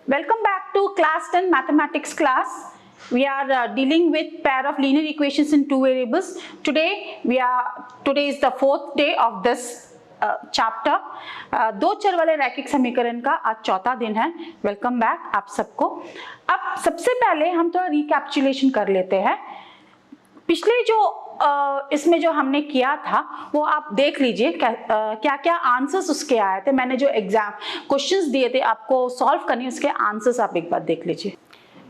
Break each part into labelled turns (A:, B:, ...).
A: Welcome back to class 10 mathematics class. We are dealing with pair of linear equations in two variables. Today is the fourth day of this chapter. दो चर वाले रैखिक समीकरण का आज चौथा दिन है. वेलकम बैक आप सबको. अब सबसे पहले हम थोड़ा रिकैप्चुलेशन कर लेते हैं. पिछले जो इसमें जो हमने किया था वो आप देख लीजिए क्या क्या आंसर्स उसके आए थे. मैंने जो एग्जाम क्वेश्चंस दिए थे आपको सॉल्व करने, उसके आंसर्स आप एक बार देख लीजिए.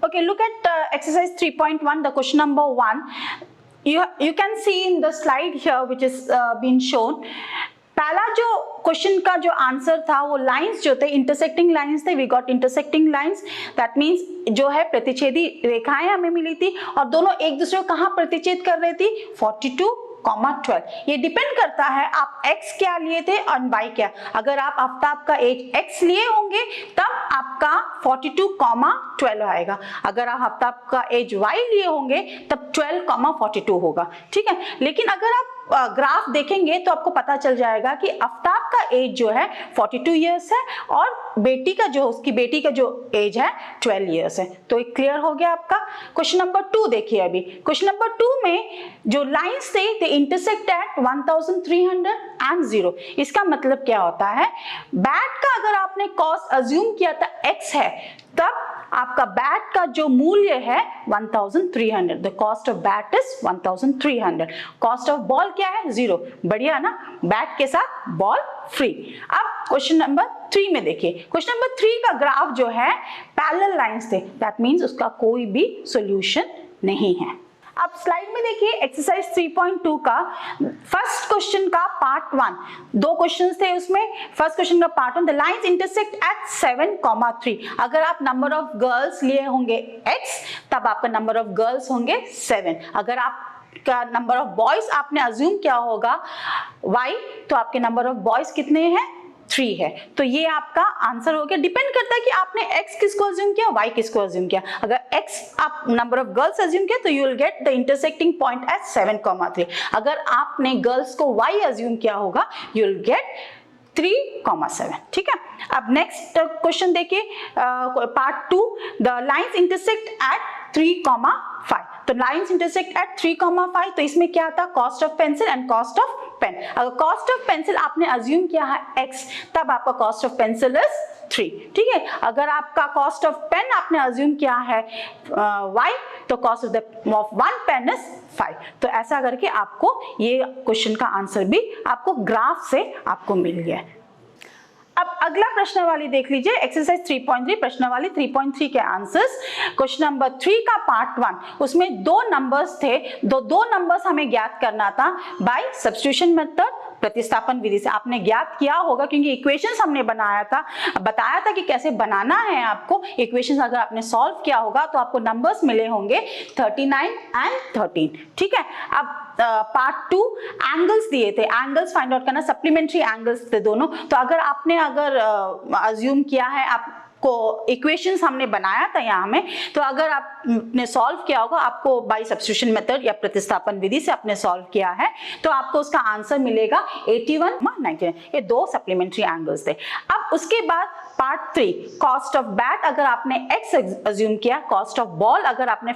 A: Okay, look at exercise 3.1, the question number 1. You can see in the slide here which is been shown. पहला जो क्वेश्चन का जो आंसर था वो लाइंस जो थे इंटरसेक्टिंग लाइंस थे. We got intersecting lines, that means जो है प्रतिच्छेदी रेखाएं हमें मिली थी और दोनों एक दूसरे को कहां प्रतिच्छेद कर रही थी, 42,12. ये डिपेंड करता है आप x क्या लिए थे और y क्या. अगर आप आफ्ताब का एज x लिए होंगे तब आपका 42,12 आएगा. अगर आप आफ्ताब का एज y लिए होंगे तब 12,42 होगा. ठीक है, लेकिन अगर आप ग्राफ देखेंगे तो आपको पता चल जाएगा कि आफ्ताब का एज जो है 42 इयर्स है और उसकी बेटी का जो एज है 12 इयर्स है. तो एक क्लियर हो गया आपका. क्वेश्चन नंबर 2 देखिए. अभी क्वेश्चन नंबर 2 में जो लाइंस थे दे इंटरसेक्ट एट 1300 एंड 0. इसका मतलब क्या होता है, बैट का अगर आपने कॉस्ट अज्यूम किया था x है तब आपका बैट का जो मूल्य है 1300. The cost of bat is 1300. Cost of ball क्या है, 0. बढ़िया ना, बैट के साथ बॉल फ्री. अब क्वेश्चन नंबर 3 में देखिए. क्वेश्चन नंबर 3 का ग्राफ जो है पैरेलल लाइंस थे, दैट मींस उसका कोई भी सॉल्यूशन नहीं है. अब स्लाइड में देखिए एक्सरसाइज 3.2 का फर्स्ट क्वेश्चन का पार्ट 1. दो क्वेश्चंस थे उसमें. फर्स्ट क्वेश्चन का part 1, the lines intersect at 7,3. अगर आप नंबर ऑफ गर्ल्स लिए होंगे x तब आपका नंबर ऑफ गर्ल्स होंगे 7. अगर आपका नंबर ऑफ बॉयज आपने अज्यूम किया होगा y तो आपके नंबर ऑफ बॉयज कितने हैं, 3 है. तो ये आपका आंसर हो गया. डिपेंड करता है कि आपने x किसको अज्यूम किया, y किसको अज्यूम किया. अगर x आप नंबर ऑफ गर्ल्स अज्यूम किया तो you will get the intersecting point at 7,3. अगर आपने गर्ल्स को y अज्यूम किया होगा यू विल गेट 3,7. ठीक है. अब नेक्स्ट क्वेश्चन देखिए part 2, the lines intersect at 3,5. तो लाइंस इंटरसेक्ट एट 3,5. तो इसमें क्या था, cost of pencil and cost of pen. अगर कॉस्ट ऑफ पेंसिल आपने अज्यूम किया है x तब आपका कॉस्ट ऑफ पेंसिल इज 3. ठीक है. अगर आपका कॉस्ट ऑफ पेन आपने अज्यूम किया है y तो cost of one pen is 5. तो ऐसा करके आपको ये क्वेश्चन का आंसर भी आपको ग्राफ से आपको मिल गया. अब अगला प्रश्न वाली देख लीजिए एक्सरसाइज 3.3. प्रश्न वाली 3.3 के आंसर्स. क्वेश्चन नंबर 3 का पार्ट 1, उसमें दो नंबर्स थे. दो नंबर्स हमें ज्ञात करना था बाय सब्स्टिट्यूशन मेथड, प्रतिस्थापन विधि से. आपने ज्ञात किया होगा क्योंकि इक्वेशंस हमने बताया था कि कैसे बनाना है आपको. इक्वेशंस अगर आपने सॉल्व किया होगा तो आपको नंबर्स मिले होंगे 39 एंड 13. ठीक है. अब पार्ट 2 एंगल्स दिए थे, एंगल्स फाइंड आउट करना, सप्लीमेंट्री एंगल्स थे दोनों. तो अगर आपने अज्यूम किया है आपको इक्वेशंस हमने बनाया था यहाँ में, तो अगर आपने सॉल्व किया होगा आपको बाय सब्स्टिट्यूशन मेथड या प्रतिस्थापन विधि से आपने सॉल्व किया है तो आपको उसका आंसर मिलेगा 81, 99. ये दो सप्लीमेंट्री एंगल्स थे. अब उसके बाद पार्ट 3, कॉस्ट ऑफ बैट अगर आपने x अज्यूम किया, कॉस्ट ऑफ बॉल अगर आपने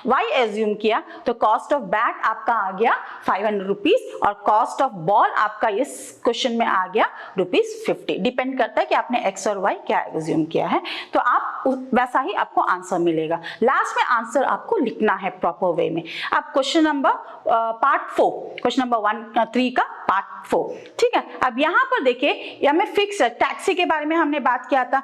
A: y अज्यूम किया तो कॉस्ट ऑफ बैट आपका आ गया 500 रुपीज और कॉस्ट ऑफ बॉल आपका इस क्वेश्चन में आ गया ₹50. डिपेंड करता है कि आपने x और y क्या अज्यूम किया है. तो आप वैसा ही आपको आंसर मिलेगा. लास्ट में आंसर आपको लिखना है प्रॉपर वे में. अब question number part 4, question number 3 का पार्ट 4. ठीक है. अब यहाँ पर देखिए हमें फिक्स टैक्सी के बारे में हमने बात किया था.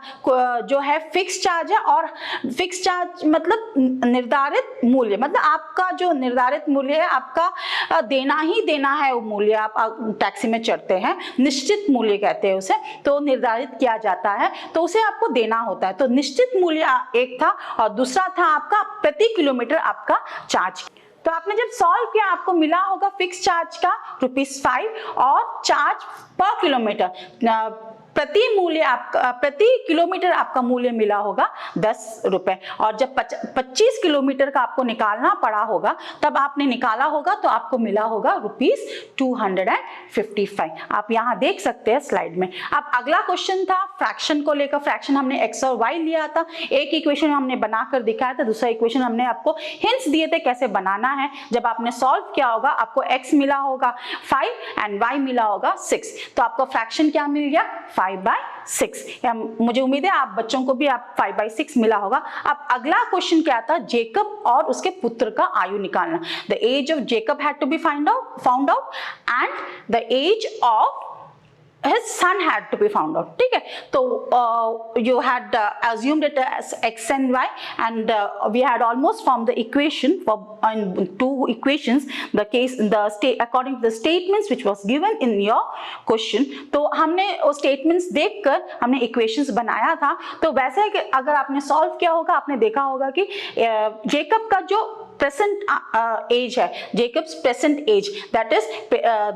A: जो है फिक्स चार्ज है और फिक्स चार्ज मतलब निर्धारित मूल्य, मतलब आपका जो निर्धारित मूल्य है आपका देना ही देना है. वो मूल्य आप टैक्सी में चढ़ते हैं, निश्चित मूल्य कहते हैं उसे, तो निर्धारित किया जाता है तो उसे आपको देना होता है. तो निश्चित मूल्य एक था और दूसरा था आपका प्रति किलोमीटर आपका चार्ज. तो आपने जब सॉल्व किया आपको मिला होगा फिक्स चार्ज का ₹5 और चार्ज पर किलोमीटर प्रति मूल्य आपका, प्रति किलोमीटर आपका मूल्य मिला होगा 10 रुपए, और जब 25 किलोमीटर का आपको निकालना पड़ा होगा तब आपने निकाला होगा तो आपको मिला होगा ₹255। आप यहाँ देख सकते हैं स्लाइड में। अब अगला क्वेश्चन था फ्रैक्शन को लेकर। फ्रैक्शन हमने x और y लिया था, एक इक्वेशन हमने बनाकर दिखाया था, दूसरा इक्वेशन हमने आपको हिंट्स दिए थे कैसे बनाना है। जब आपने सॉल्व किया होगा आपको x मिला होगा 5 एंड y मिला होगा 6, तो आपको फ्रैक्शन क्या मिल गया 5/6। मुझे उम्मीद है आप बच्चों को भी आप 5/6 मिला होगा। अब अगला क्वेश्चन क्या था, जेकब और उसके पुत्र का आयु निकालना। The age of Jacob had to be found out and the age of his son had to be found out। ठीक है, तो you had assumed it as x and y, and we had almost formed the equation for two equations, the case according to the statements which was given in your question। तो हमने वो statements देखकर हमने equations बनाया था। तो वैसे अगर आपने solve किया होगा आपने देखा होगा कि जेकब का जो प्रेजेंट एज है, Jacob's present age, that is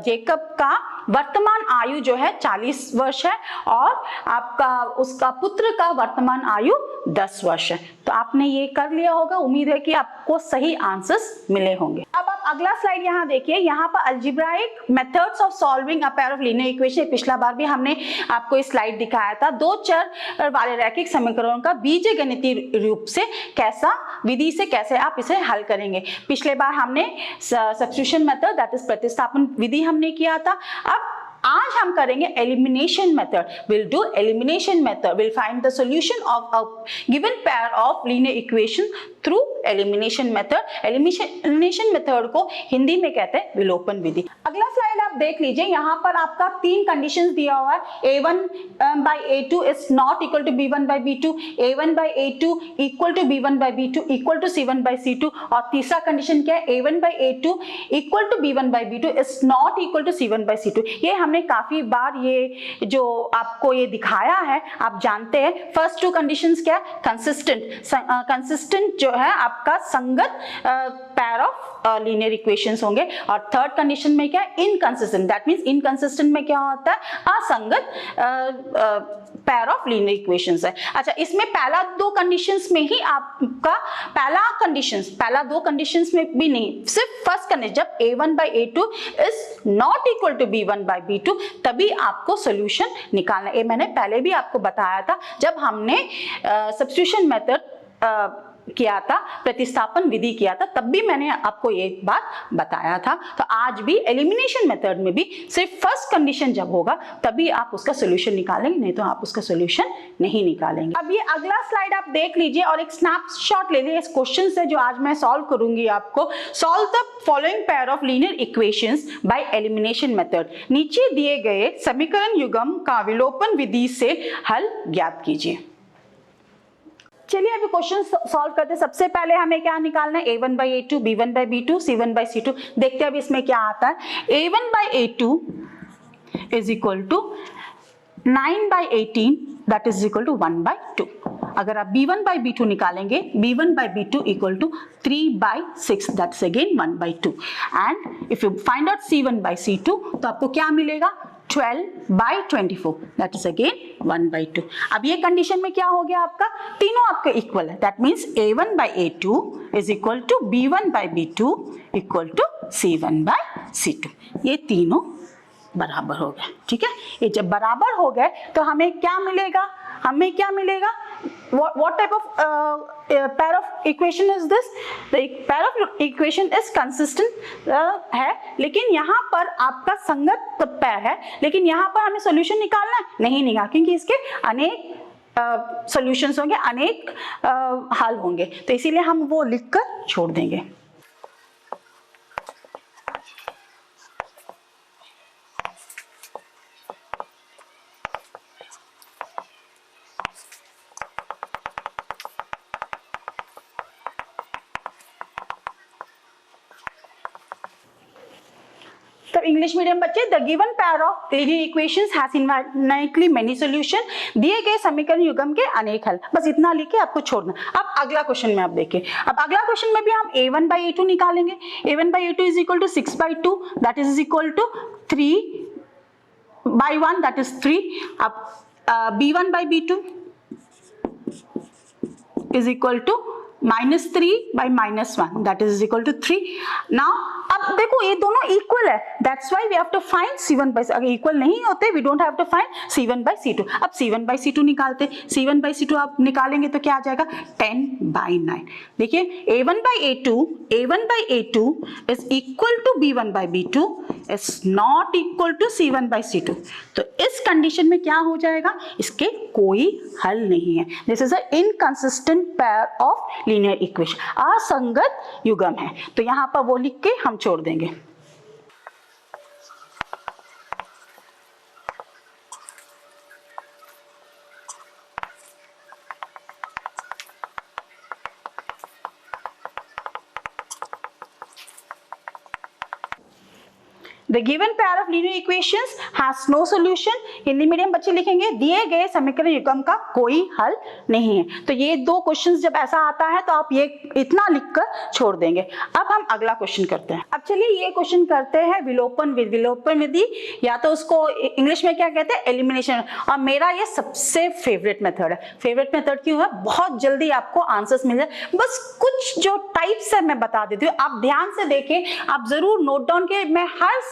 A: Jacob का वर्तमान आयु जो है 40 वर्ष है और आपका उसका पुत्र का वर्तमान आयु 10 वर्ष है। तो आपने ये कर लिया होगा, उम्मीद है कि आपको सही आंसर्स मिले होंगे। अब आप अगला स्लाइड यहाँ देखिए, यहाँ पर algebraic methods of solving a pair of linear equation. पिछला बार भी हमने आपको इस स्लाइड दिखाया था, दो चर वाले रैखिक समीकरणों का बीजगणितीय रूप से कैसा विधि से कैसे आप इसे हल करेंगे। पिछले बार हमने सब्स्टिट्यूशन मेथड दैट इज प्रतिस्थापन विधि हमने किया था। अब आज हम करेंगे elimination method. Will do elimination method, will find the solution of a given pair of linear equation through elimination method. Elimination method को हिंदी में कहते हैं विलोपन विधि। अगला स्लाइड आप देख लीजिए, यहाँ पर आपका 3 कंडीशंस दिया हुआ है। a1/a2 is not equal to b1/b2, a1/a2 equal to b1/b2 equal to c1/c2, और तीसरा कंडीशन क्या है, a1/a2 equal to b1/b2 is not equal to c1/c2। ये हमने काफी बार ये जो आपको ये दिखाया है आप जानते हैं। फर्स्ट 2 कंडीशंस क्या है, कंसिस्टेंट जो है आपका संगत पेयर ऑफ लीनियर इक्वेशंस होंगे, और थर्ड कंडीशन में क्या है, इनकंसिस्टेंट। दैट मींस इनकंसिस्टेंट में क्या होता है, असंगत पेयर ऑफ लीनियर इक्वेशंस है। अच्छा, इसमें पहला 2 कंडीशंस में ही आपका पहला 2 कंडीशंस में भी नहीं, सिर्फ फर्स्ट कंडीशन जब a1/a2 is not equal to b1/b2 तभी आपको सॉल्यूशन निकालना है। ये मैंने पहले भी आपको बताया था जब हमने सब्स्टिट्यूशन मेथड किया था, प्रतिस्थापन विधि किया था, तब भी मैंने आपको ये बात बताया था। तो आज भी एलिमिनेशन मेथड में भी सिर्फ फर्स्ट कंडीशन जब होगा तभी आप उसका सॉल्यूशन निकालेंगे, नहीं तो आप उसका सॉल्यूशन नहीं निकालेंगे। अब ये अगला स्लाइड आप देख लीजिए और एक स्नैपशॉट ले लीजिए इस क्वेश्चन से जो आज मैं सॉल्व करूंगी आपको। Solve the following pair of linear equations bye elimination method. नीचे दिए गए समीकरण युग्म का विलोपन विधि से हल ज्ञात कीजिए। चलिए अभी क्वेश्चन सॉल्व करते हैं। सबसे पहले हमें क्या निकालना है, a1/a2 b1/b2 c1/c2। देखते हैं अभी इसमें क्या आता है। a1/a2 is equal to 9/18 that is equal to 1/2। अगर आप b1/b2 निकालेंगे, b1/b2 equal to 3/6 that's again 1/2। And if you find out c1/c2 तो आपको क्या मिलेगा, 12/24 दैट इज अगेन 1/2। अब ये कंडीशन में क्या हो गया, आपका तीनों आपके इक्वल है। That means a1/a2 is equal to b1/b2 equal to c1/c2। ये तीनों बराबर हो गए। ठीक है, ये जब बराबर हो गए तो हमें क्या मिलेगा, what type of pair of equation is this? The pair of equation is consistent है, लेकिन यहाँ पर आपका संगत पैर है, लेकिन यहाँ पर हमें सॉल्यूशन निकालना है नहीं निकाल, क्योंकि इसके अनेक सॉल्यूशंस होंगे, अनेक हल होंगे, तो इसीलिए हम वो लिखकर छोड़ देंगे। इंग्लिश मीडियम बच्चे, the given pair of linear equations has infinitely many solution. दिए गए समीकरण युग्म के अनेक हल, बस इतना लिख के आपको छोड़ना। अब अगला क्वेश्चन में आप देखिए, अब अगला क्वेश्चन में भी हम a1/a2 निकालेंगे। a1/a2 is equal to 6/2 that is equal to 3 by 1 that is 3. अब b1 by b2 is equal to -3 by -1 that is equal to 3. Now अब देखो ये दोनों इक्वल है, that's why we have to find C1 by अगर equal नहीं होते we don't have to find C1 by C2. अब C1 by C2 निकालते, C1 by C2 आप निकालेंगे तो क्या आ जाएगा 10 by 9. देखिए A1 by A2 is equal to B1 by B2 is not equal to C1 by C2. तो इस कंडीशन में क्या हो जाएगा, इसके कोई हल नहीं है. This is a inconsistent pair of linear equation, असंगत युग्म है. तो यहाँ पर वो लिख के हम छोड़ देंगे. The given pair of linear equations has no solution. Hindi medium बच्चे लिखेंगे दिए गए समीकरण युग्म का कोई हल नहीं है. तो ये दो क्वेश्चंस जब ऐसा आता है तो आप ये इतना लिखकर छोड़ देंगे. अब हम अगला क्वेश्चन करते हैं. अब चलिए ये क्वेश्चन करते हैं विलोपन विधि, या तो उसको इंग्लिश में क्या कहते हैं एलिमिनेशन. और मेरा ये सबसे फेवरेट मेथड है. फेवरेट मेथड क्यों है, बहुत जल्दी आपको आंसर्स मिल जाए. बस कुछ जो टाइप्स है मैं बता देती हूँ, आप ध्यान से देखें, आप जरूर नोट डाउन के. मैं हर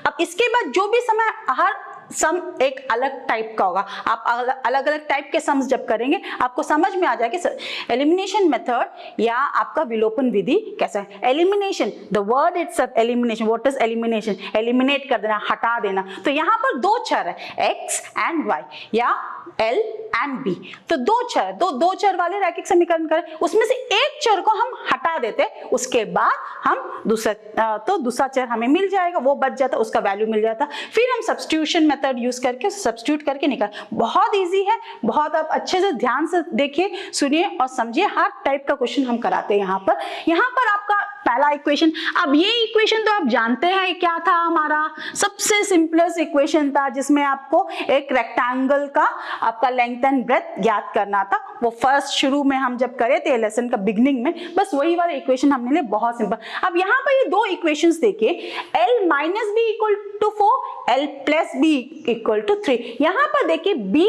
A: अब इसके बाद जो भी समय हर सम एक अलग टाइप का होगा. आप अलग अलग टाइप के सम्स जब करेंगे आपको समझ में आ जाएगा कि एलिमिनेशन मेथड या आपका विलोपन विधि कैसा है. Elimination, the word itself elimination. What is elimination, eliminate कर देना, हटा देना. तो यहाँ पर दो चर है x एंड y या L एंड B. तो दो चर, दो चर वाले रैखिक समीकरण करें, उसमें से एक चर को हम हटा देते, उसके बाद हम दूसरा चर हमें मिल जाएगा, वो बच जाता, उसका वैल्यू मिल जाता. फिर हम सब्स्टिट्यूशन मेथड यूज करके सब्स्टिट्यूट करके निकाल. बहुत इजी है, बहुत आप अच्छे से ध्यान से देखिए, सुनिए और समझिए. हर टाइप का क्वेश्चन हम कराते हैं यहाँ पर आपका पहला इक्वेशन. अब ये इक्वेशन तो आप जानते हैं क्या था, हमारा सबसे सिंपलेस्ट इक्वेशन था जिसमें आपको एक रेक्टेंगल का आपका लेंथ एंड ब्रेथ ज्ञात करना था. वो फर्स्ट शुरू में हम जब करे थे लेसन का बिगनिंग में, बस वही वाला इक्वेशन हमने लिए, बहुत सिंपल. अब यहाँ पर ये दो इक्वेशंस देखिए, L minus B equal to 4, L plus B equal to 3. यहाँ पर देखिए B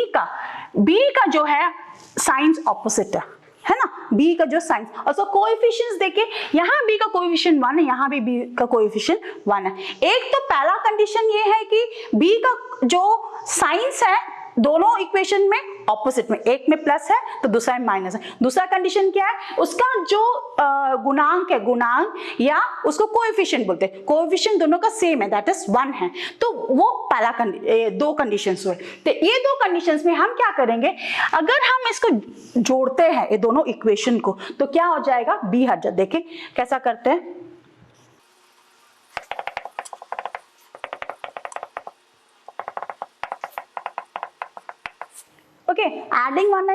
A: का जो है साइंस ऑपोजिट है ना, B का जो साइंस. और सो कोएफिशिएंट्स देखिए, यहाँ B का कोएफिशिएंट 1 है, यहाँ भी B का कोएफिशिएंट 1 है. एक तो पहला कंडीशन ये है कि B का जो साइंस है दोनों इक्वेशन में ऑपोजिट में, एक में प्लस है तो दूसरा में माइनस है. दूसरा कंडीशन क्या है, उसका जो गुणांक है, गुणांक या उसको कोएफिशिएंट बोलते हैं, कोएफिशिएंट दोनों का सेम है, दैट इज 1 है. तो वो पहला दो कंडीशंस हुए. तो ये दो कंडीशंस में हम क्या करेंगे, अगर हम इसको जोड़ते हैं ये दोनों इक्वेशन को तो क्या हो जाएगा, B हट जाए. देखिए कैसा करते हैं, ओके, एडिंग 1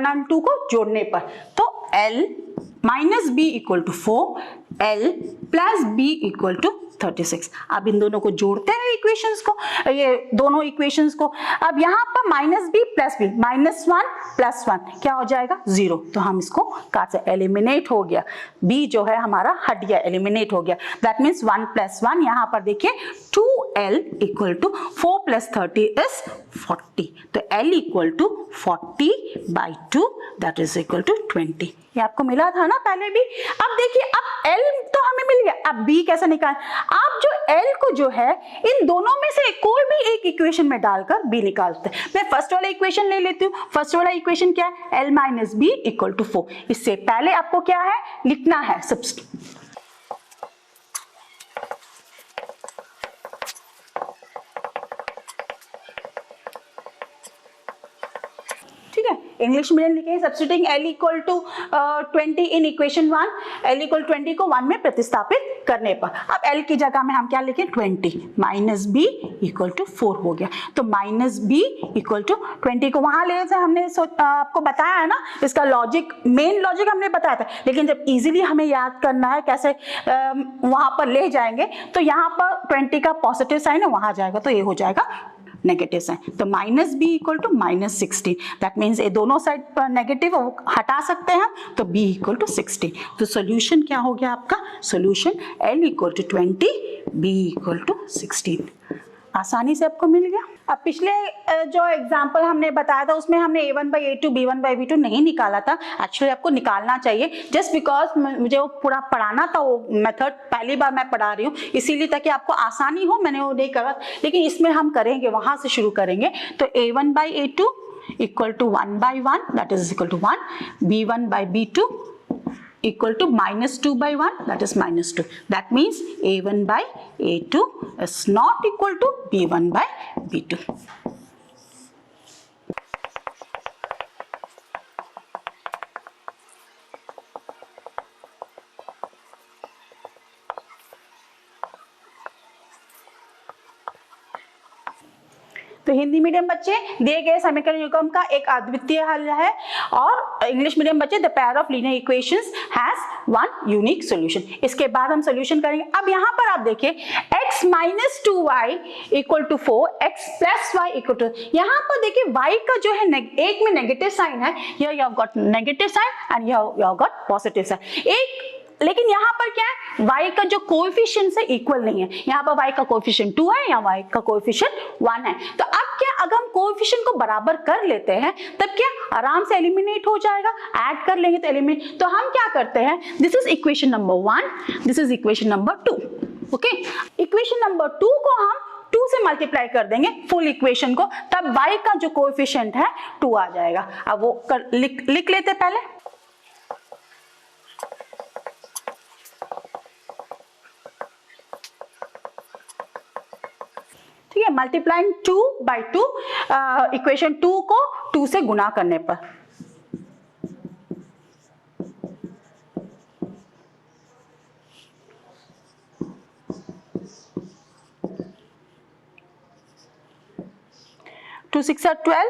A: and 2 को जोड़ने पर तो L minus B equal to 4, L plus B equal to 36. अब इन दोनों को जोड़ते हैं इक्वेशंस को, ये दोनों इक्वेशंस को. अब यहाँ पर माइनस बी प्लस बी, -1 + 1 क्या हो जाएगा 0. तो हम इसको काट से एलिमिनेट हो गया, B जो है हमारा हट गया, एलिमिनेट हो गया. दैट मीन्स 1 + 1, यहाँ पर देखिए 2L इक्वल टू 4 + 30 इज 40. तो L equal to 40/2 that is equal to 20. ये आपको मिला था ना पहले भी. अब देखिए, अब L तो हमें मिल गया, अब B कैसे निकाल. आप जो L को जो है इन दोनों में से कोई भी एक इक्वेशन में डालकर B निकालते हैं. मैं फर्स्ट वाला इक्वेशन ले लेती हूँ. फर्स्ट वाला इक्वेशन क्या है, L minus B equal to 4. इससे पहले आपको क्या है लिखना है सब्स्टिट्यूट. इंग्लिश में लिखे substituting L equal to 20 in equation 1, L equal 20 को 1 में प्रतिस्थापित करने पर. अब L की जगह में हम क्या लिखें 20, माइनस बी इक्वल टू 4 हो गया. तो माइनस बी इक्वल टू 20 को वहां ले जाए, हमने आपको बताया है ना, इसका लॉजिक, मेन लॉजिक हमने बताया था. लेकिन जब इजीली हमें याद करना है कैसे वहां पर ले जाएंगे, तो यहाँ पर 20 का पॉजिटिव साइन है, वहां जाएगा तो ये हो जाएगा नेगेटिव साइन. तो minus B equal to -16. That means ये दोनों साइड पर नेगेटिव हटा सकते हैं, तो b इक्वल टू 16. तो सोल्यूशन क्या हो गया आपका, solution L equal to 20, b equal to 16. आसानी से आपको मिल गया। अब पिछले जो एग्जाम्पल हमने बताया था उसमें हमने a1/a2 b1/b2 नहीं निकाला था। एक्चुअली आपको निकालना चाहिए, जस्ट बिकॉज मुझे वो पूरा पढ़ाना था, वो मेथड पहली बार मैं पढ़ा रही हूँ, इसीलिए ताकि आपको आसानी हो मैंने वो नहीं करा, लेकिन इसमें हम करेंगे, वहां से शुरू करेंगे। तो a1/a2 equal to 1/1 that is equal to 1, b1/b2 equal to -2/1 that is -2. That means a1/a2 is not equal to b1/b2. तो हिंदी मीडियम बच्चे दिए गए समीकरण युग्म का एक अद्वितीय हल है, और इंग्लिश मीडियम बच्चे the pair of linear equations has one unique solution. इसके बाद हम सॉल्यूशन करेंगे। अब यहाँ पर आप देखिए x - 2y equal to 4, x + y equal to, यहाँ पर देखिए y का जो है एक में नेगेटिव साइन है, here you have got negative sign and here you have got positive sign. एक लेकिन यहाँ पर क्या है, y का जो कोएफिशिएंट है इक्वल नहीं है। यहाँ पर y का कोएफिशिएंट 2 है, यहाँ y का कोएफिशिएंट 1 है। तो अब क्या, अगर हम कोएफिशिएंट को बराबर कर लेते हैं तब क्या आराम से एलिमिनेट हो जाएगा, ऐड कर लेंगे तो एलिमिनेट। तो हम क्या करते हैं, this is equation number 1, this is equation number 2। Okay, equation number 2 को हम 2 से मल्टीप्लाई कर देंगे फुल इक्वेशन को, तब y का जो कोएफिशिएंट है 2 आ जाएगा। अब वो लिख लेते पहले। ठीक है, मल्टीप्लाइंग 2/2 इक्वेशन 2 को 2 से गुना करने पर। Two 6 are 12,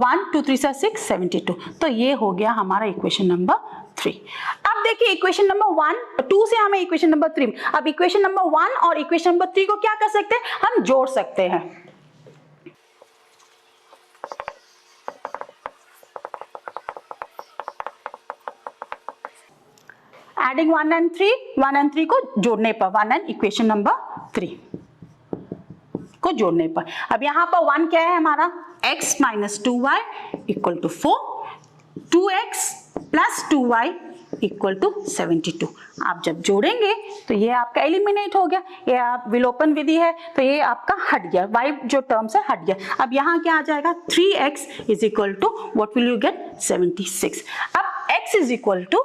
A: 1 2 3 are 6, 72। तो ये हो गया हमारा इक्वेशन नंबर 3। अब देखिए इक्वेशन नंबर 1, 2 से हमें इक्वेशन नंबर 3, अब इक्वेशन नंबर 1 और इक्वेशन नंबर 3 को क्या कर सकते हैं, हम जोड़ सकते हैं। एडिंग 1 and 3 को जोड़ने पर, 1 and इक्वेशन नंबर 3 को जोड़ने पर। अब यहाँ पर 1 क्या है हमारा, x - 2y equal to 4, 2x + 2y equal to 72। आप जब जोड़ेंगे तो ये आपका एलिमिनेट हो गया, ये आप विलोपन विधि है तो ये आपका हट गया, y जो टर्म से हट गया। अब यहाँ क्या आ जाएगा, 3x is equal to what will you get, 76। अब x इज इक्वल टू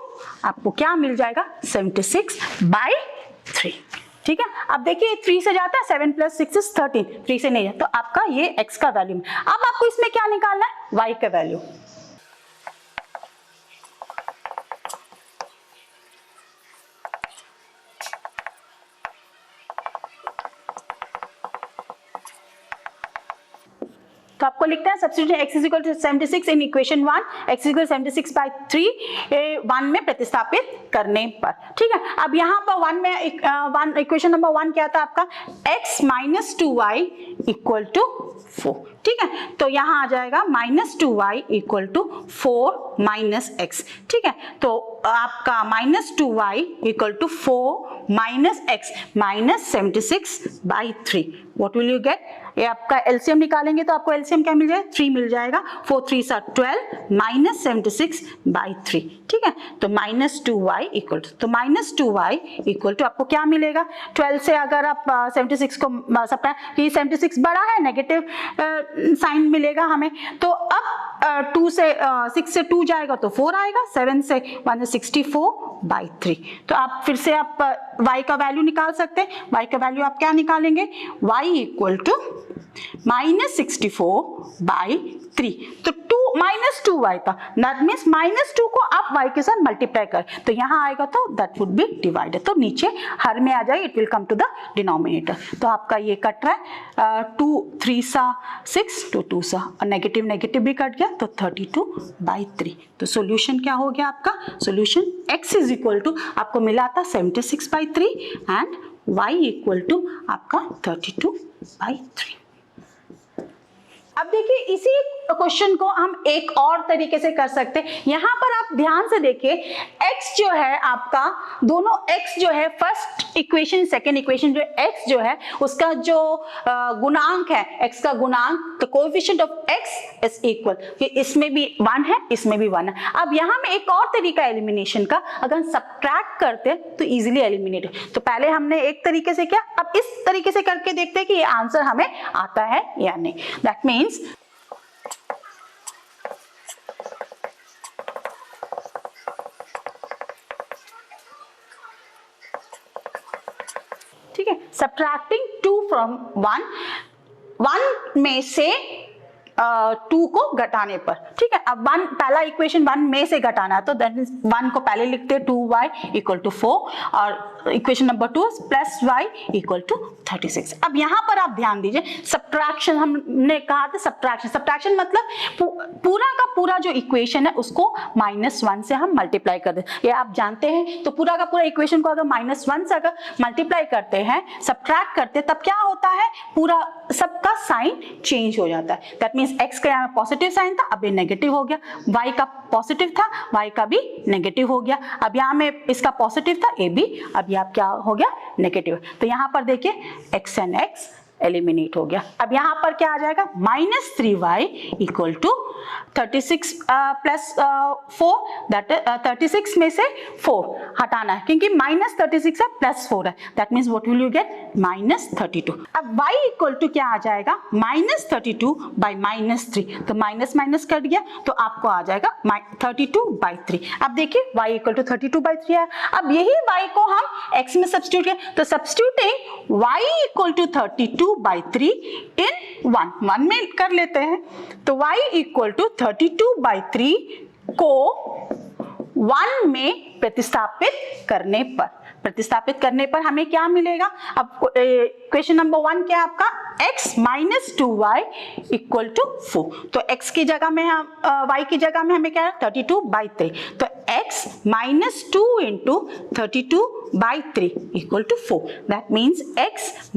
A: आपको क्या मिल जाएगा, 76/3। ठीक है, अब देखिए 3 से जाता है, 7 + 6 is 13, 3 से नहीं है, तो आपका ये x का वैल्यू। अब आपको इसमें क्या निकालना है, y का वैल्यू। तो आपको लिखना है substitute x is equal to 76 in equation 1, x is 76/3 1 में प्रतिस्थापित करने पर। ठीक है, अब यहाँ पर 1 में इक्वेशन नंबर 1 क्या था आपका, x - 2y इक्वल टू 4। ठीक है, तो यहाँ आ जाएगा -2y इक्वल टू 4 - x। ठीक है, तो आपका -2y equal to 4 - x -76/3, what will you get, ये आपका एलसीएम निकालेंगे तो आपको एलसीएम क्या मिल जाएगा, 3 मिल जाएगा, 4 3 are 12 - 76/3। ठीक है, तो -2y इक्वल टू, तो आपको क्या मिलेगा, 12 से अगर आप 76 को सब्ट्रैक्ट, 76 बड़ा है, नेगेटिव साइन मिलेगा हमें। तो अब 2 से 6 से 2 जाएगा तो 4 आएगा, 7 से 1 64/3। तो आप फिर से आप y का वैल्यू निकाल सकते हैं। y का वैल्यू आप क्या निकालेंगे, y इक्वल टू -64/3। तो -2y था, दैट मीन्स -2 को आप y के साथ मल्टीप्लाई कर, तो यहाँ आएगा तो दैट वुड बी डिवाइडेड, तो नीचे हर में आ जाए, it will come to the denominator. तो आपका ये कट रहा है, 2 3 सा 6, 2 2 सा, और नेगेटिव नेगेटिव भी कट गया, तो 32/3। तो सॉल्यूशन क्या हो गया आपका, solution x is equal to आपको मिला था 76/3 एंड y इक्वल टू आपका 32/3। अब देखिए इसी क्वेश्चन को हम एक और तरीके से कर सकते हैं। यहाँ पर आप ध्यान से देखिए, x जो है आपका, दोनों x जो है फर्स्ट इक्वेशन सेकेंड इक्वेशन जो x जो है उसका जो गुणांक है, x का गुणांक, तो coefficient of x is equal, इसमें भी 1 है इसमें भी 1 है। अब यहाँ में एक और तरीका एलिमिनेशन का, अगर सब्ट्रैक्ट करते हैं तो इजीली एलिमिनेट। तो पहले हमने एक तरीके से किया, अब इस तरीके से करके देखते हैं कि ये आंसर हमें आता है या नहीं। दैट मीन्स ठीक है, सब्ट्रैक्टिंग 2 फ्रॉम 1 में से 2 को घटाने पर, ठीक है। अब 1 पहला इक्वेशन 1 में से घटाना है, तो दैट मींस 1 को पहले लिखते हैं 2y = 4 और इक्वेशन नंबर 2 +y = 36। अब यहाँ पर आप ध्यान दीजिए, सब्ट्रैक्शन हमने कहा था, सब्ट्रैक्शन मतलब पूरा का पूरा जो इक्वेशन है उसको -1 से हम मल्टीप्लाई कर दें। ये आप जानते हैं, तो पूरा का पूरा इक्वेशन को अगर -1 से अगर मल्टीप्लाई करते हैं, सब्ट्रैक्ट करते हैं, तब क्या होता है, पूरा सबका साइन चेंज हो जाता है। दैट मींस x का यहाँ पॉजिटिव साइन था, अब ये नेगेटिव हो गया, y का पॉजिटिव था, y का भी नेगेटिव हो गया, अब यहाँ में इसका पॉजिटिव था a भी, अब यहाँ क्या हो गया, नेगेटिव। तो यहाँ पर देखिए x and x एलिमिनेट हो गया। अब यहाँ पर क्या आ जाएगा, -3y = 36 + 4, दैट 36 में से 4 हटाना है क्योंकि -36 है +4 है, that means what will you gate, -32। अब y = क्या आ जाएगा, -32/-3, तो माइनस कट गया तो आपको आ जाएगा 32/3। अब देखिए y = 32/3 है। अब यही y को हम x में सब्स्टिट्यूट किया, तो सब्स्टिट्यूटिंग y = 32/3 इन 1 में कर लेते हैं, तो y = 32/3 को 1 में प्रतिस्थापित करने पर हमें क्या मिलेगा। अब क्वेश्चन नंबर 1 क्या है आपका, x - 2y = 4, तो x की जगह में हम y की जगह में हमें क्या है, 32/3, तो x - 2 × 32/3 = 4, that means x -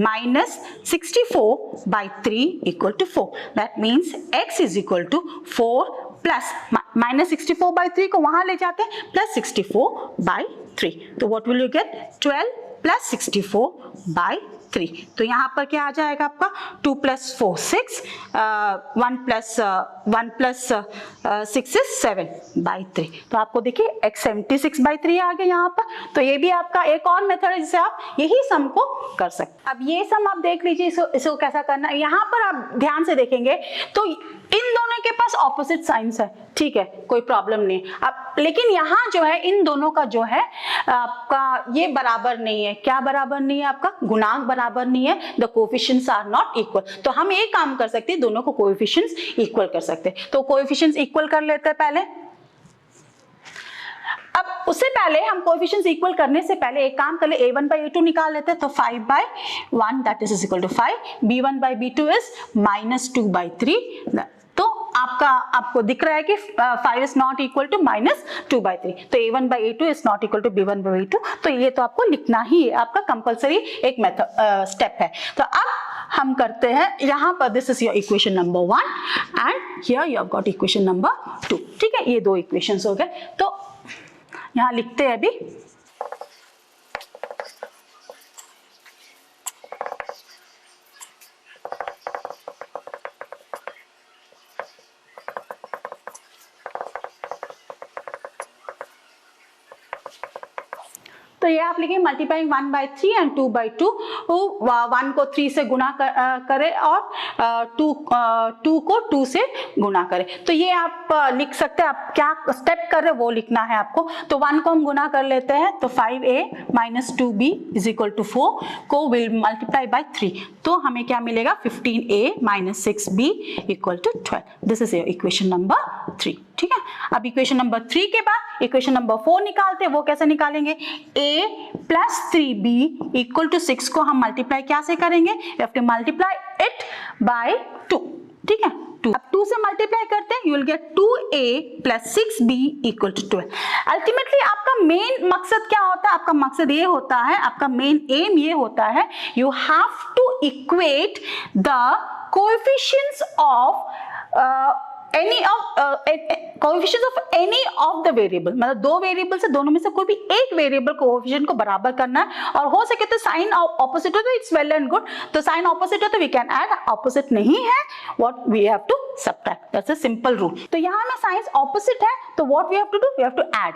A: 64/3 = 4, that means x = 4 plus -64/3 को वहां ले जाते हैं, +64/3, तो व्हाट विल यू गेट, 12 + 64/3। तो यहाँ पर क्या आ जाएगा आपका, 2 + 4 6, 1 + 6 is 7/3। तो आपको देखिए x 76/3 आ गया यहाँ पर। तो ये भी आपका एक और मेथड है जिससे आप यही सम को कर सकते हैं। अब ये सम आप देख लीजिए, इसको कैसा करना है। यहाँ पर आप ध्यान से देखेंगे तो इन दोनों के पास ऑपोजिट साइंस है, ठीक है, कोई प्रॉब्लम नहीं। अब लेकिन यहाँ जो है इन दोनों का जो है आपका ये बराबर नहीं है। क्या बराबर नहीं है, आपका गुणांक बराबर नहीं है, the coefficients are not equal. तो हम एक काम कर सकते हैं, दोनों को कोएफिशिएंट्स इक्वल कर सकते हैं। तो कोएफिशिएंट्स इक्वल कर लेते हैं पहले। अब उससे पहले हम कोएफिशिएंट्स इक्वल करने से पहले एक काम कर ले, a1/a2 निकाल लेते हैं, तो 5/1 दैट इज = 5, b1/b2 इज -2/3। तो आपको दिख रहा है कि 5 is not equal to -2/3, तो a1/a2 is not equal to b1/b2। तो ये तो आपको लिखना ही है, आपका कंपलसरी एक मेथड स्टेप है। तो अब हम करते हैं यहाँ पर, this is your equation number 1 and here you have got equation number 2, ठीक है, ये 2 इक्वेशंस हो गए। तो यहाँ लिखते हैं अभी, तो ये आप लिखेंगे मल्टीप्लाइंग 1/3 एंड 2/2, 1 को 3 से गुना करें और 2 को 2 से गुना करें। तो ये आप लिख सकते हैं, आप क्या स्टेप कर रहे हैं वो लिखना है आपको। तो 1 को हम गुना कर लेते हैं, तो 5a - 2b = 4 को विल मल्टीप्लाई बाय 3, तो हमें क्या मिलेगा, 15a - 6b = 12। This is equation number 3, ठीक है। अब इक्वेशन नंबर 3 के बाद इक्वेशन नंबर 4 निकालते हैं। वो कैसे निकालेंगे, a + 3b = 6 को हम मल्टीप्लाई क्या से करेंगे, you have to multiply it by 2, ठीक है। 2 अब 2 से मल्टीप्लाई करते हैं, you will gate 2a + 6b = 12। Ultimately आपका मेन मकसद क्या होता है, आपका मकसद ये होता है, आपका मेन एम ये होता है, you have to equate the coefficients of any of coefficient of any of the variable, मतलब दो वेरिएबल से दोनों में से कोई भी एक वेरिएबल कोएफिशिएंट को बराबर करना है, और हो सके तो साइन ऑपोजिट हो तो इट्स वेल एंड गुड, तो साइन ऑपोजिट हो तो वी कैन ऐड, ऑपोजिट नहीं है what we have to subtract, that's a simple rule. तो यहाँ में साइन ऑपोजिट है तो what we have to do, we have to add.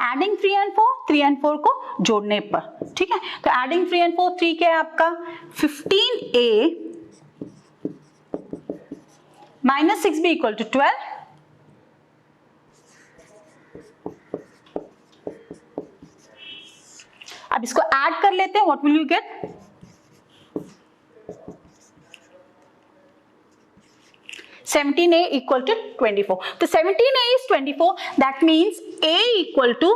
A: Adding 3 and 4, 3 and 4 को जोड़ने पर, ठीक है। तो एडिंग 3 and 4, 3 क्या है आपका 15a minus 6b equal to 12। अब इसको ऐड कर लेते हैं, what will you gate, 17a equal to 24. तो 17a is 24. That means a equal to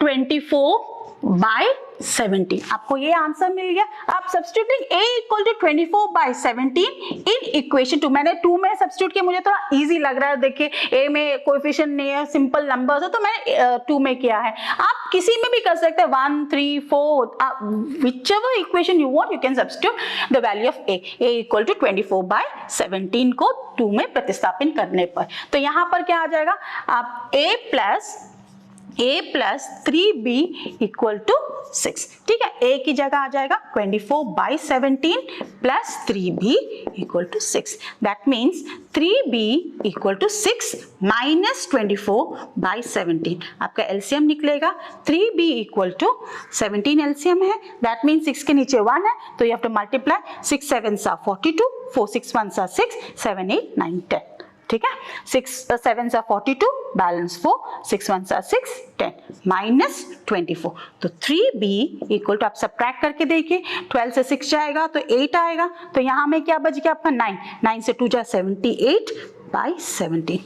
A: 24 by 17. आपको ये आंसर मिल गया। आप substituting a equal to 24 by 17 in equation 2, मैंने 2 में सब्स्टिट्यूट किया, मुझे थोड़ा इजी लग रहा है, देखिए a में कोएफिशिएंट नहीं है, सिंपल नंबर्स है, तो मैंने 2 में किया है। आप किसी में भी कर सकते हैं, 1, 3, 4, whichever equation you want, you can substitute the value of a equal to 24 by 17 को 2 में प्रतिस्थापन करने पर। तो यहाँ पर क्या आ जाएगा, आप a plus 3b equal to 6, ठीक है। a की जगह आ जाएगा 24 by 17 plus 3b equal to 6. That means 3b equal to 6 minus 24 by 17. आपका LCM निकलेगा, 3b equal to 17 LCM है, that means 6 के नीचे 1 है, तो you have to multiply, 6 7s are 42, 4 6 1s are 6, 7 8 9 10, ठीक है। 6 7s are 42, balance 4, 6 1s are 6 10 minus 24, तो 3b इक्वल टू, आप सब्ट्रैक्ट करके देखिए, 12 से 6 जाएगा तो 8 आएगा, तो यहाँ में क्या बच गया आपका 9, 9 से 2 जा 78 by 17,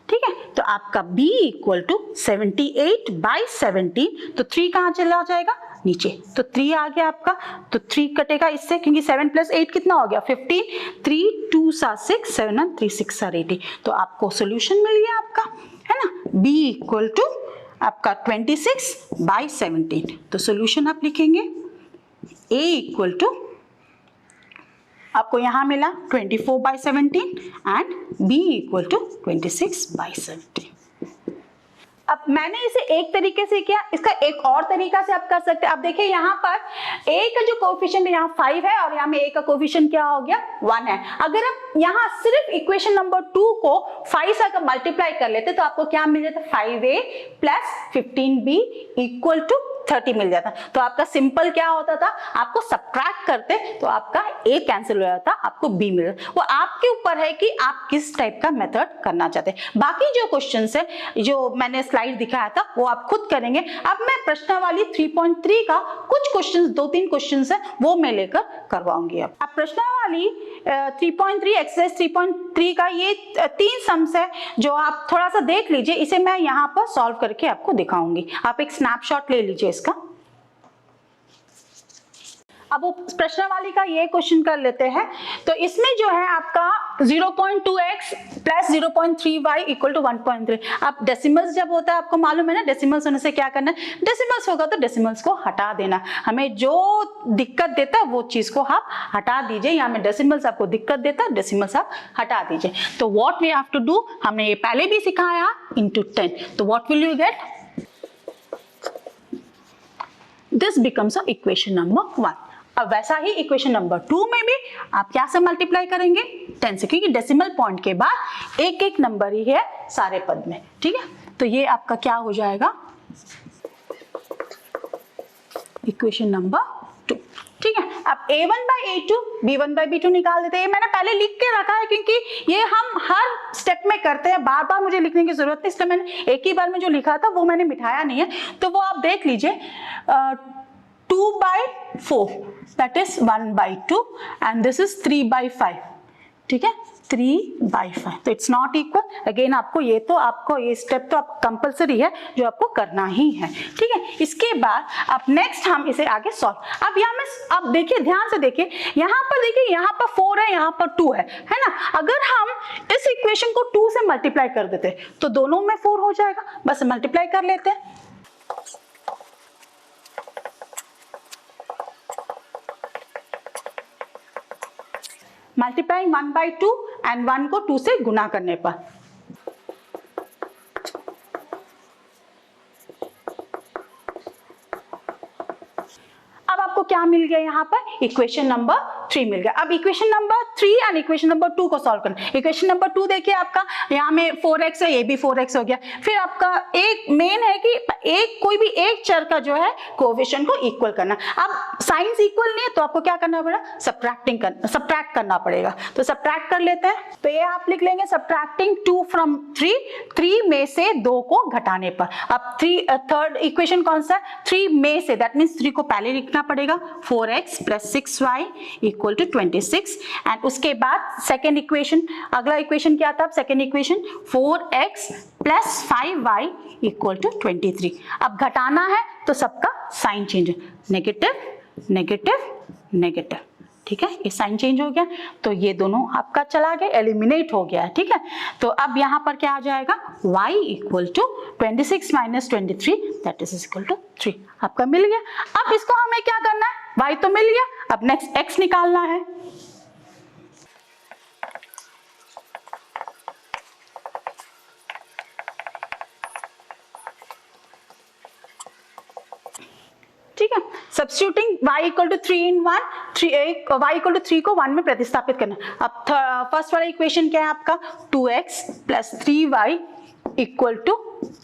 A: ठीक है। तो आपका b इक्वल टू 78 by 17, तो 3 कहाँ चला जाएगा नीचे, तो 3 आ गया आपका, तो 3 कटेगा इससे, क्योंकि 7 plus 8 कितना हो गया 15, 3 2s are 6, 7 and 3 6 are 80, तो आपको सॉल्यूशन मिल गया आपका, है ना, b इक्वल टू आपका 26 by 17, तो सॉल्यूशन आप लिखेंगे a इक्वल टू, आपको यहां मिला 24 by 17 and b equal to 26 by 17। अब मैंने इसे एक तरीके से किया, इसका एक और तरीका से आप कर सकते हैं। आप देखिए यहाँ पर a का जो कोएफिशिएंट यहाँ 5 है और यहाँ में a का कोएफिशिएंट क्या हो गया 1 है। अगर आप यहाँ सिर्फ इक्वेशन नंबर 2 को 5 से अगर मल्टीप्लाई कर लेते तो आपको क्या मिल जाता, 5a plus 15b equal to 30 मिल जाता। तो आपका सिंपल क्या होता था, आपको सब्ट्रैक्ट करते तो आपका a कैंसिल हो जाता, आपको b मिल जाता। वो आपके ऊपर है कि आप किस टाइप का मेथड करना चाहते हैं। बाकी जो क्वेश्चंस है, जो मैंने स्लाइड दिखाया था, वो आप खुद करेंगे। अब मैं प्रश्नावली 3.3 का कुछ क्वेश्चंस, 2-3 क्वेश्चंस है, वो मैं लेकर करवाऊंगी। अब प्रश्नावली 3.3 एक्सरसाइज 3.3 का ये 3 सम्स है, जो आप थोड़ा सा देख लीजिए। इसे मैं यहाँ पर सॉल्व करके आपको दिखाऊंगी। आप एक स्नैपशॉट ले लीजिए इसका। अब वो प्रश्नावली का ये क्वेश्चन कर लेते हैं। तो इसमें जो है आपका 0.2x plus 0.3y equal to 1.3। अब डेसिमल्स जब होता है, आपको मालूम है ना, डेसिमल्स होने से क्या करना है, डेसिमल्स होगा तो डेसिमल्स को हटा देना। हमें जो दिक्कत देता है वो चीज को आप हटा दीजिए। यहाँ में डेसिमल्स आपको दिक्कत देता है, डेसिमल्स आप हटा दीजिए। तो what we have to do, हमने ये पहले भी सिखाया, इनटू 10। तो what will you get, this becomes equation number 1। अब वैसा ही इक्वेशन नंबर 2 में भी आप क्या से मल्टीप्लाई करेंगे, 10 से, क्योंकि डेसिमल पॉइंट के बाद एक एक नंबर ही है सारे पद में, ठीक है। तो ये आपका क्या हो जाएगा, इक्वेशन नंबर 2, ठीक है। अब a1 by a2, b1 by b2 निकाल देते हैं। ये मैंने पहले लिख के रखा है, क्योंकि ये हम हर स्टेप में करते हैं, बार बार मुझे लिखने की जरूरत नहीं, इसलिए मैंने एक ही बार में जो लिखा था वो मैंने मिटाया नहीं है। तो वो आप देख लीजिए, 2 by 4, that is 1 by 2 and this is 3 by 5, ठीक है, 3 by 5। तो इट्स नॉट इक्वल। अगेन आपको ये स्टेप तो आप कंपल्सरी है, जो आपको करना ही है, ठीक है। इसके बाद अब नेक्स्ट हम इसे आगे सॉल्व। अब यहाँ में अब देखिए, ध्यान से देखिए, यहाँ पर देखिए, यहाँ पर 4 है, यहाँ पर 2 है ना। अगर हम इस इक्वेशन को 2 से मल्टीप्लाई कर देते तो दोनों में 4 हो जाएगा, बस मल्टीप्लाई कर लेते हैं। मल्टीप्लाइंग 1/2 एंड 1 को 2 से गुना करने पर। अब आपको क्या मिल गया यहाँ पर, इक्वेशन नंबर 3 मिल गया। अब equation number 3 and equation number 2 को सॉल्व करना। इक्वेशन नंबर 2 देखिए आपका यहाँ में 4x है, ये भी 4x हो गया। फिर आपका एक मेन है कि कोई भी एक चर का जो है कोएफिशिएंट को इक्वल करना। अब साइंस इक्वल नहीं है तो आपको क्या करना पड़ेगा, सब्ट्रैक्ट करना पड़ेगा। तो सब्ट्रैक्ट कर लेते हैं। तो ये आप लिख लेंगे सब्ट्रैक्टिंग 2 फ्रॉम 3 में से 2 को घटाने पर। अब थर्ड इक्वेशन कौन सा है, 3 में से, दैट मीन्स 3 को पहले लिखना पड़ेगा, 4x plus 6y equal to 26। And उसके बाद सेकेंड इक्वेशन, अगला इक्वेशन क्या था, second equation 4x plus 5y equal to 23। अब घटाना है तो सबका साइन चेंज है, नेगेटिव नेगेटिव नेगेटिव, ठीक है, ये साइन चेंज हो गया। तो ये दोनों आपका चला गया, एलिमिनेट हो गया, ठीक है। तो अब यहाँ पर क्या आ जाएगा, y equal to 26 minus 23 that is equal to 3 आपका मिल गया। अब इसको हमें क्या करना है, y तो मिल गया, अब नेक्स्ट x निकालना है। ठीक है, substituting y equal to 3 in 1, y equal to 3 को 1 में प्रतिस्थापित करना। अब फर्स्ट वाला इक्वेशन क्या है आपका, 2x plus 3y equal to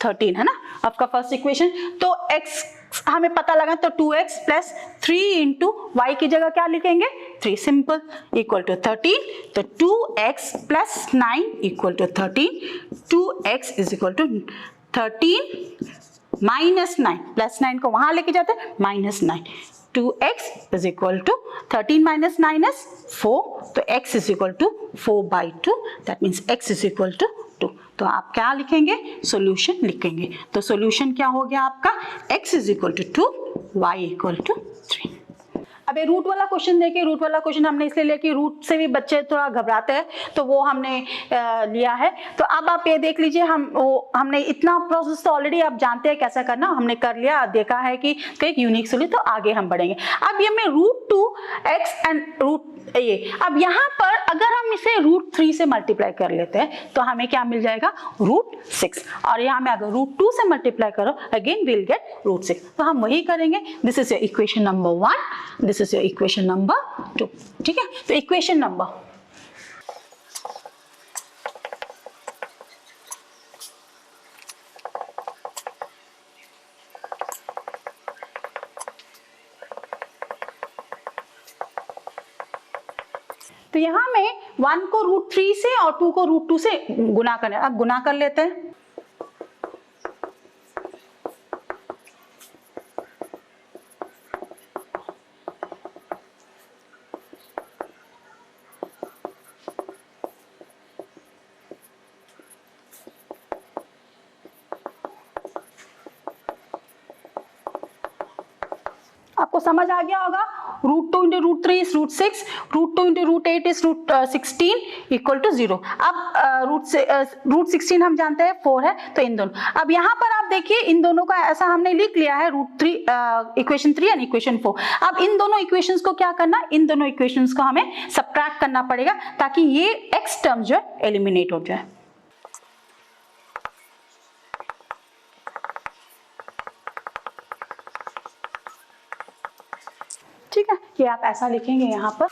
A: 13 है ना आपका फर्स्ट इक्वेशन। तो x हमें पता लगा, तो 2x प्लस 3 इंटू y की जगह क्या लिखेंगे, 3 सिंपल इक्वल टू 13। तो 2x plus 9 equal to 13, 2x is equal to 13 minus 9, plus 9 को वहां लेके जाते हैं, minus 9, 2x is equal to 13 minus 9 is 4, तो x is equal to 4/2, that means x is equal to 2। तो आप क्या लिखेंगे, सॉल्यूशन लिखेंगे। तो सॉल्यूशन क्या हो गया आपका, x is equal to 2, y equal to 3। अब ये रूट वाला क्वेश्चन देखिए, रूट वाला क्वेश्चन हमने इसलिए लिया कि रूट से भी बच्चे थोड़ा घबराते हैं, तो वो हमने लिया है। तो अब आप ये देख लीजिए, हमने इतना प्रोसेस तो ऑलरेडी आप जानते हैं कैसा करना, हमने कर लिया, देखा है कि एक यूनिक सॉल्यूशन, तो आगे हम बढ़ेंगे। अब ये में √2x एंड रूट ये, अब यहाँ पर अगर हम इसे √3 से मल्टीप्लाई कर लेते हैं तो हमें क्या मिल जाएगा, √6, और यहाँ में अगर √2 से मल्टीप्लाई करो अगेन विल गेट √6। तो हम वही करेंगे, this is your equation number 1, this is your equation number 2, ठीक है। तो इक्वेशन नंबर तो यहाँ में 1 को √3 से और 2 को √2 से गुना करना है। अब गुना कर लेते हैं। आपको समझ आ गया होगा, √2 into √3 is √6, √2 into √8 is √16 equal to 0। अब √16 हम जानते हैं 4 है, तो इन दोनों, अब यहाँ पर आप देखिए इन दोनों का ऐसा हमने लिख लिया है, √3 इक्वेशन 3 एंड इक्वेशन 4। अब इन दोनों इक्वेशंस को क्या करना, इन दोनों इक्वेशंस को हमें सब्ट्रैक्ट करना पड़ेगा ताकि ये x टर्म जो है एलिमिनेट हो जाए। ठीक है, ये आप ऐसा लिखेंगे यहाँ पर।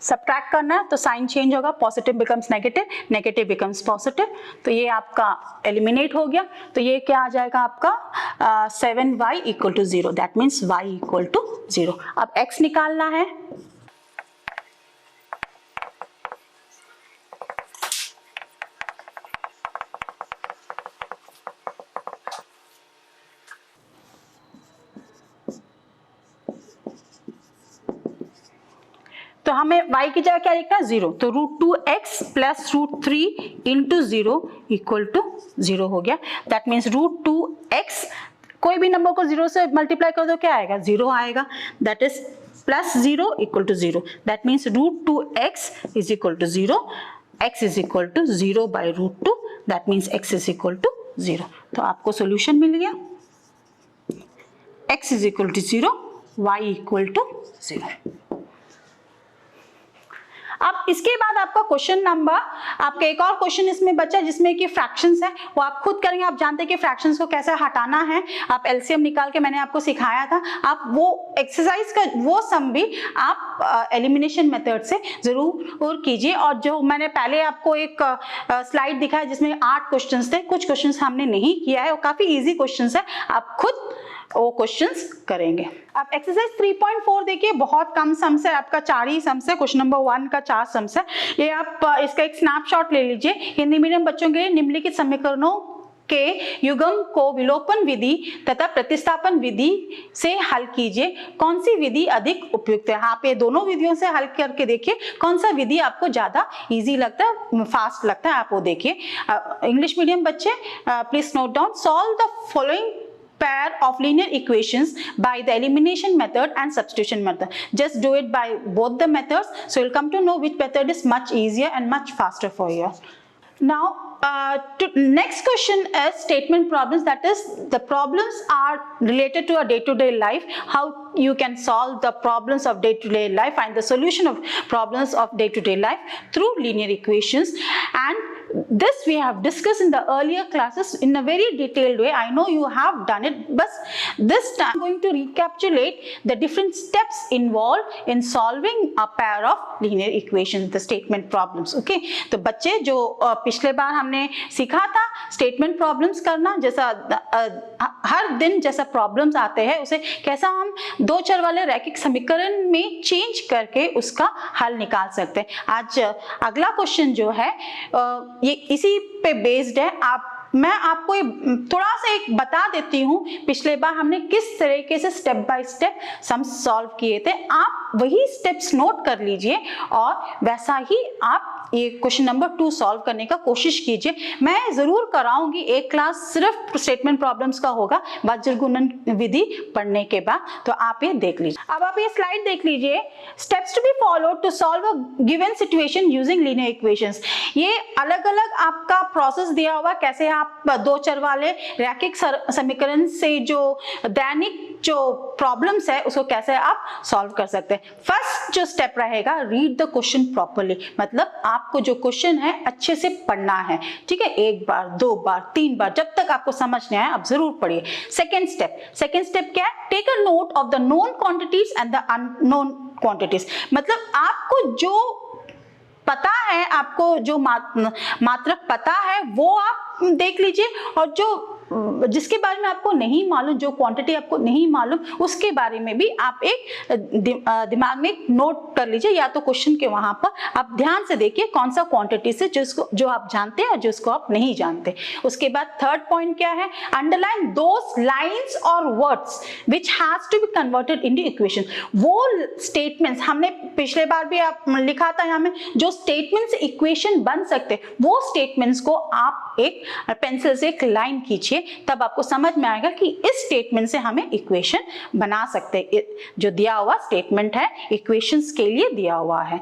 A: सब्ट्रैक्ट करना है तो साइन चेंज होगा, positive becomes negative, negative becomes positive, तो ये आपका एलिमिनेट हो गया। तो ये क्या आ जाएगा आपका 7y equal to 0, that means y equal to 0। अब x निकालना है। तो हमें y की जगह क्या लिखना है, 0, तो √2x plus √3 into 0 equal to 0 हो गया। दैट मीन्स √2x, कोई भी नंबर को 0 से मल्टीप्लाई कर दो क्या आएगा, 0 आएगा, that is plus 0 equal to 0, that means √2x is equal to 0, x is equal to 0 by √2, that means x is equal to 0। तो आपको सोल्यूशन मिल गया, x is equal to 0, y equal to 0। अब इसके बाद आपका क्वेश्चन नंबर, आपका एक और क्वेश्चन इसमें बचा जिसमें कि फ्रैक्शंस है, वो आप खुद करेंगे। आप जानते हैं कि फ्रैक्शंस को कैसे हटाना है, आप एलसीएम निकाल के मैंने आपको सिखाया था। आप वो एक्सरसाइज का वो सम भी आप एलिमिनेशन मेथड से जरूर कीजिए। और जो मैंने पहले आपको एक स्लाइड दिखाया जिसमें 8 क्वेश्चंस थे, कुछ क्वेश्चंस हमने नहीं किया है, वो काफी इजी क्वेश्चंस है, आप खुद वो क्वेश्चंस करेंगे। आप एक्सरसाइज 3.4 देखिए, बहुत कम सम्स है, आपका 4 ही सम्स है। क्वेश्चन नंबर 1 का 4 सम्स है। ये आप इसका एक स्नैपशॉट ले लीजिए। हिंदी मीडियम बच्चों के निम्नलिखित समीकरणों के युग्म को विलोपन विधि तथा प्रतिस्थापन विधि से हल कीजिए, कौन सी विधि अधिक उपयुक्त है। आप ये दोनों विधियों से हल करके देखिए कौन सा विधि आपको ज्यादा इजी लगता है, फास्ट लगता है, आप वो देखिए। इंग्लिश मीडियम बच्चे please note down, solve the following pair of linear equations by the elimination method and substitution method. Just do it by both the methods, so you'll come to know which method is much easier and much faster for you. Now next question is statement problems, that is the problems are related to a day-to-day life, how you can solve the problems of day-to-day life, find the solution of problems of day-to-day life through linear equations. And this we have discussed in the earlier classes in a very detailed way. I know you have done it, but this time I'm going to recapitulate the different steps involved in solving a pair of linear equations, the statement problems. Okay, तो बच्चे जो पिछले बार हमने सीखा था statement problems करना, जैसा हर दिन जैसा प्रॉब्लम्स आते हैं उसे कैसा हम दो चर वाले रैखिक समीकरण में चेंज करके उसका हल निकाल सकते हैं। आज अगला क्वेश्चन जो है ये इसी पे बेस्ड है। मैं आपको थोड़ा सा एक बता देती हूँ, पिछले बार हमने किस तरीके से step by step sum solve किए थे, आप वही स्टेप्स नोट कर लीजिए और वैसा ही आप ये क्वेश्चन नंबर 2 सॉल्व करने का कोशिश कीजिए। मैं जरूर कराऊंगी एक क्लास सिर्फ स्टेटमेंट प्रॉब्लम्स का होगा वज्र गुणन विधि पढ़ने के बाद, तो आप ये देख लीजिए। अब आप ये स्लाइड देख लीजिए, steps to be followed to solve a given situation using linear equations. ये अलग अलग आपका प्रोसेस दिया हुआ, कैसे आप दो चर वाले रैखिक समीकरण से जो दैनिक जो प्रॉब्लम्स है उसको कैसे आप सॉल्व कर सकते हैं। फर्स्ट जो स्टेप रहेगा, रीड द क्वेश्चन प्रॉपर्ली, मतलब आपको जो क्वेश्चन है अच्छे से पढ़ना है, ठीक है, 1 बार 2 बार 3 बार, जब तक आपको समझ नहीं आए आप जरूर पढ़िए। सेकेंड स्टेप क्या है, take a note of the known quantities and the unknown quantities, मतलब आपको जो पता है, आपको जो मात्रक पता है वो आप देख लीजिए, और जो जिसके बारे में आपको नहीं मालूम, जो क्वांटिटी आपको नहीं मालूम, उसके बारे में भी आप एक दिमाग में एक नोट कर लीजिए, या तो क्वेश्चन के वहां पर आप ध्यान से देखिए कौन सा क्वांटिटी से जो आप जानते हैं और जिसको आप नहीं जानते। उसके बाद थर्ड पॉइंट क्या है, अंडरलाइन दोस लाइंस और words which has to be converted into equation. वो स्टेटमेंट्स हमने पिछले बार भी आप लिखा था यहाँ में, जो स्टेटमेंट्स इक्वेशन बन सकते, वो स्टेटमेंट्स को आप एक पेंसिल से एक लाइन कीजिए, तब आपको समझ में आएगा कि इस स्टेटमेंट से हमें इक्वेशन बना सकते हैं। जो दिया हुआ स्टेटमेंट है इक्वेशंस के लिए दिया हुआ है।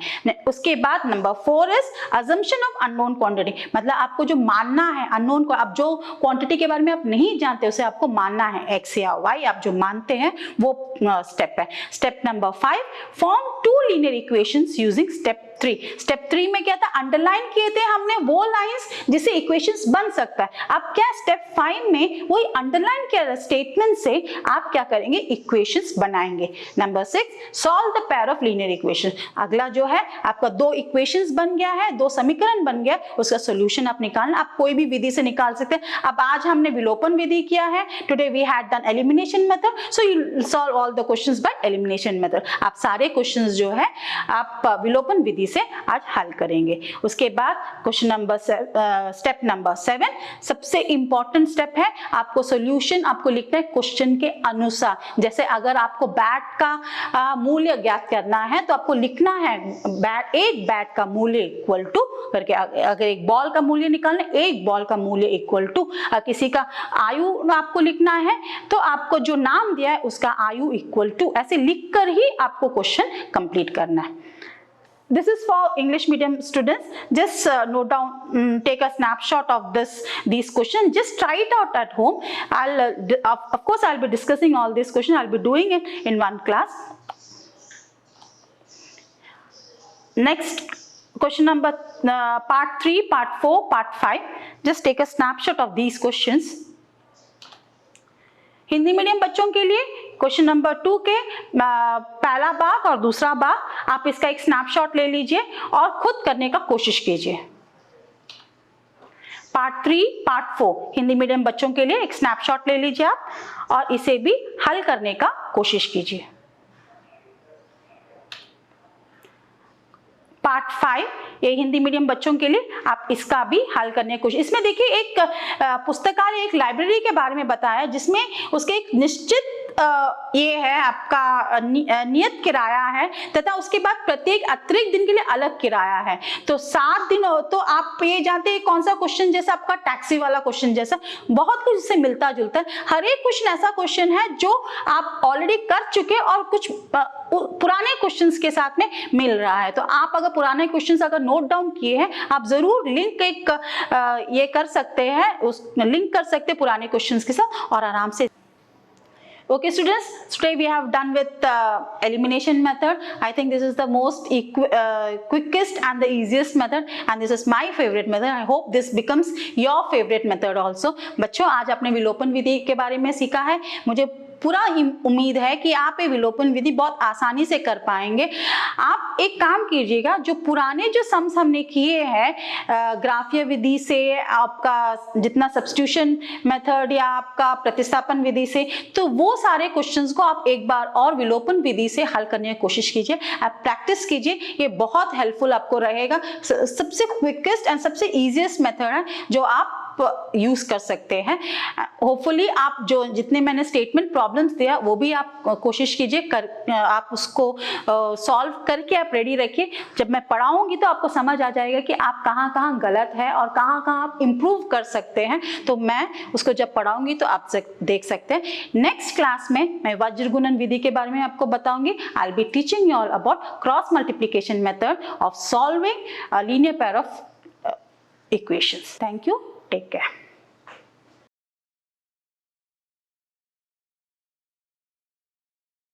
A: उसके बाद number 4 is assumption of unknown quantity, मतलब आपको जो मानना है अननोन को, आप जो क्वांटिटी के बारे में आप नहीं जानते उसे आपको मानना है, एक्स या वाई आप जो मानते हैं वो स्टेप है। Step number 5, form 2 linear equations using step 3। Step 3 में क्या था, अंडरलाइन किए थे हमने वो लाइंस जिससे इक्वेशंस बन सकता है। अब क्या स्टेप 5 में वही अंडरलाइन किया स्टेटमेंट से आप क्या करेंगे, इक्वेशंस बनाएंगे। Number 6, solve the pair of linear equation. अगला जो है आपका 2 इक्वेशंस बन गया है, 2 समीकरण बन गया, उसका सोल्यूशन आप निकालना, आप कोई भी विधि से निकाल सकते हैं। अब आज हमने विलोपन विधि किया है, today we had done elimination method, so you solve all the questions by elimination method. आप सारे क्वेश्चंस जो है आप विलोपन विधि से आज हल करेंगे। उसके बाद क्वेश्चन नंबर स्टेप नंबर 7 सबसे इंपॉर्टेंट स्टेप है, आपको सॉल्यूशन आपको लिखना है क्वेश्चन के अनुसार। जैसे अगर आपको बैट का मूल्य ज्ञात करना है तो आपको लिखना है एक बैट का मूल्य इक्वल टू करके, अगर एक बॉल का मूल्य निकालना है, एक बॉल का मूल्य इक्वल टू, किसी का आयु आपको लिखना है तो आपको जो नाम दिया है उसका आयु इक्वल टू, ऐसे लिखकर ही आपको क्वेश्चन कंप्लीट करना है। this is for English medium students. Just note down, take a snapshot of these questions. Just try it out at home. Of course, I'll be discussing all these questions. I'll be doing it in one class. Next, question number part 3, part 4, part 5. Just take a snapshot of these questions. Hindi medium बच्चों के लिए question number 2 के पहला भाग और दूसरा भाग आप इसका एक स्नैपशॉट ले लीजिए और खुद करने का कोशिश कीजिए. पार्ट 3, पार्ट 4 हिंदी मीडियम बच्चों के लिए एक स्नैपशॉट ले लीजिए आप और इसे भी हल करने का कोशिश कीजिए. पार्ट 5 ये हिंदी मीडियम बच्चों के लिए आप इसका भी हल करने की कोशिश. इसमें देखिए एक पुस्तकालय, एक लाइब्रेरी के बारे में बताया जिसमें उसके एक निश्चित ये है आपका नियत किराया है तथा उसके बाद प्रत्येक अतिरिक्त दिन के लिए अलग किराया है. तो 7 दिन हो तो आप ये जानते हैं कौन सा क्वेश्चन जैसा आपका टैक्सी वाला क्वेश्चन जैसा बहुत कुछ इससे मिलता जुलता है. हर एक क्वेश्चन ऐसा क्वेश्चन है जो आप ऑलरेडी कर चुके और कुछ पुराने क्वेश्चंस के साथ में मिल रहा है. तो आप अगर पुराने क्वेश्चंस अगर नोट डाउन किए हैं आप जरूर लिंक एक ये कर सकते हैं, उस लिंक कर सकते हैं पुराने क्वेश्चंस के साथ और आराम से. Okay students, today we have done with elimination method. I think this is the most quickest and the easiest method and this is my favorite method. I hope this becomes your favorite method also. बच्चों आज आपने विलोपन विधि के बारे में सीखा है. मुझे पूरा उम्मीद है कि आप ये विलोपन विधि बहुत आसानी से कर पाएंगे. आप एक काम कीजिएगा, जो पुराने जो सम्स हमने किए हैं ग्राफीय विधि से, आपका जितना सब्स्टिट्यूशन मेथड या आपका प्रतिस्थापन विधि से, तो वो सारे क्वेश्चंस को आप एक बार और विलोपन विधि से हल करने की कोशिश कीजिए. आप प्रैक्टिस कीजिए, ये बहुत हेल्पफुल आपको रहेगा. सबसे क्विकेस्ट एंड सबसे इजीएस्ट मेथड है जो आप यूज कर सकते हैं. होपफुली आप जो जितने मैंने स्टेटमेंट प्रॉब्लम्स दिया वो भी आप कोशिश कीजिए आप उसको सॉल्व करके आप रेडी रखिए. जब मैं पढ़ाऊंगी तो आपको समझ आ जाएगा कि आप कहाँ गलत है और कहाँ आप इम्प्रूव कर सकते हैं. तो मैं उसको जब पढ़ाऊंगी तो आप देख सकते हैं. नेक्स्ट क्लास में मैं वज्र गुणन विधि के बारे में आपको बताऊंगी. I will be teaching you all about cross multiplication method of solving linear pair of equations. Thank you. Take care.